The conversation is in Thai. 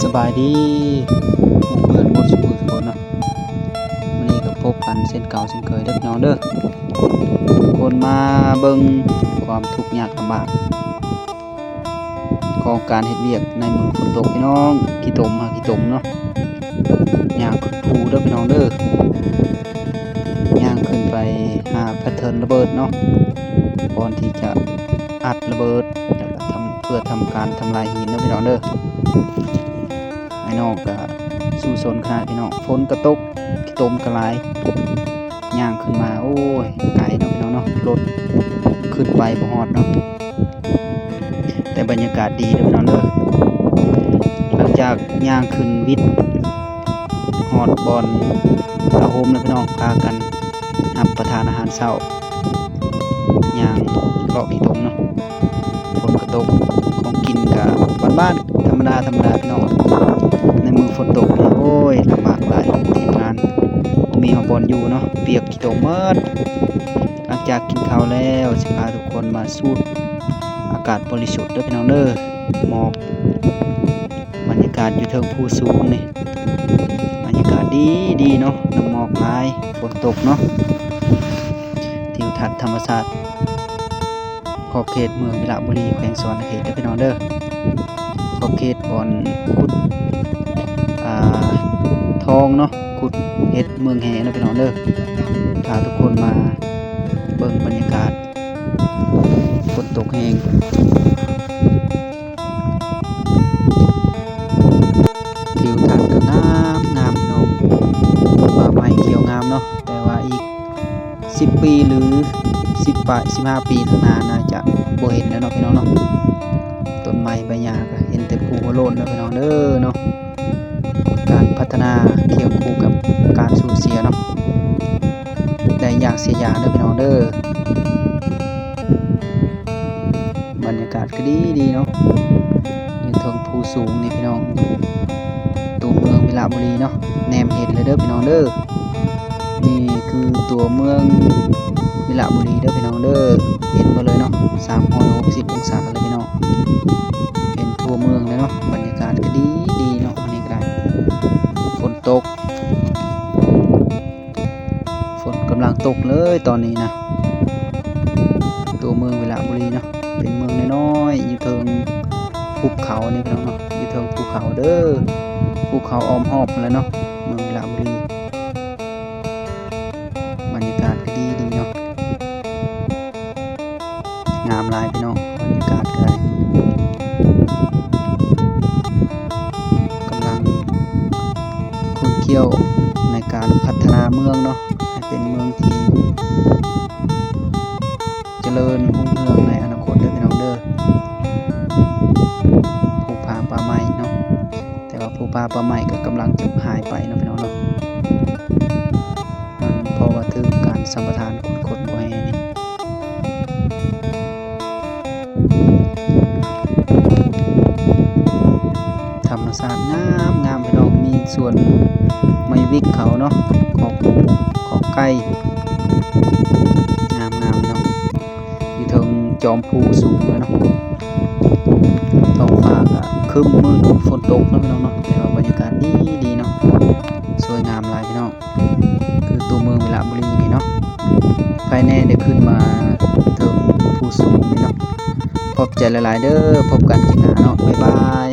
สบายดีหมู่เพื่อนหมดสุขทุกคนเนาะวันนี้ก็พบกันเส้นเก่าเส้นเคยเด้อพี่น้องเด้อคนมาเบิ่งความทุกข์ยากลำบากของการเฮ็ดเวียกในมือฝนตกพี่น้องขี้ตมเนาะย่างขึ้นภูเด้อพี่น้องเด้อย่างขึ้นไปหาแพทเทิร์นระเบิดเนาะก่อนที่จะอัดระเบิดแล้วก็เพื่อทำการทำลายหินเด้อพี่น้องเด้อไอ้น้องก็สู้สนขนาดพี่น้องฝนกระตกขี้ตมกระลายย่างขึ้นมาโอ้ยไกลเนาะพี่น้องเนาะรถขึ้นไปบ่ฮอดเนาะแต่บรรยากาศดีเด้อพี่น้องเด้อหลังจากย่างขึ้นวิทย์ฮอดบอนตาโฮมแล้วพี่น้องพากันรับประทานอาหารเช้าย่างเลาะขี้ตมเนาะฝนกระตกของกินกับบ้านๆธรรมดาพี่น้องในมือฝนตกเนี่ยโอ้ยลำบากหลายทีมงานมีบอลอยู่เนาะเปียกขี้ตมหมดหลังจากกินข้าวแล้วสิพาทุกคนมาสูดอากาศบริสุทธิ์เด้อพี่น้องเด้อหมอกบรรยากาศอยู่เทิงภูสูงนี่บรรยากาศดีเนาะน้ำหมอกลายฝนตกเนาะทิวทัศน์ธรรมชาติขอบเขตเมืองวิระบุรีแขวงสวรรณเขตเด้อพี่น้องเด้อขอบเขตบอนขุดทองเนาะขุดเฮ็ดเมืองแห่เนาะพี่น้องเด้อพาทุกคนมาเบิ่งบรรยากาศฝนตกแห้งทิวทัศน์ก็งามพี่น้องป่าไม้เขียวงามเนาะแต่ว่าอีก10 ปีหรือ15 ปีข้างหน้าน่าจะบ่เห็นแล้วเนาะพี่น้องเนาะต้นไม้ใบหญ้าก็เห็นแต่ภูโลนเนาะพี่น้องเด้อเนาะการพัฒนาเคียงคู่กับการสูญเสียเนาะได้อย่างเสียอย่างเด้อพี่น้องเด้อบรรยากาศก็ดีเนาะอยู่เทิงภูสูงนี่พี่น้องตัวเมืองวิระบุรีเนาะแนมเห็นเลยเด้อพี่น้องเด้อนี่คือตัวเมืองวิระบุรีเด้อพี่น้องเด้อเห็นมาเลยเนาะ360 องศาเลยพี่น้องเห็นทั่วเมืองเลยเนาะบรรยากาศก็ดีเนาะอันนี้ก็ได้ฝนตกฝนกำลังตกเลยตอนนี้นะตัวเมืองวิระบุรีเนาะเป็นเมืองน้อยๆอยู่เทิงภูเขานี่พี่น้องเนาะอยู่เทิงภูเขาเด้อภูเขาอ้อมหอบเลยเนาะเมืองวิระบุรีบรรยากาศก็ดีเนาะงามหลายพี่น้องบรรยากาศก็ได้กำลังขุดเคี่ยวในการพัฒนาเมืองเนาะให้เป็นเมืองที่เจริญรุ่งเรืองในอนาคตเด้อพี่น้องเด้อภูผาป่าไม้เนาะแต่ว่าภูผาป่าไม้ก็กำลังจะหายไปเนาะพี่น้องเนาะมันเพราะว่าถึงการสัมปทานขุดบ่อแห่นี่ธรรมชาติงามพี่น้องมีส่วนไม้วิกเขาเนาะของปูของไก่งามพี่น้องอยู่เทิงจอมภูสูงเลยเนาะท้องฟ้าก็ครึ้มมืดฝนตกเนาะพี่น้องเนาะแต่ว่าบรรยากาศดีเนาะสวยงามหลายพี่น้องคือตัวเมืองวิระบุรีนี่เนาะภายในได้ขึ้นมาเทิงภูสูงนี่เนาะขอบใจหลายๆเด้อพบกันคลิปหน้าเนาะบ๊ายบาย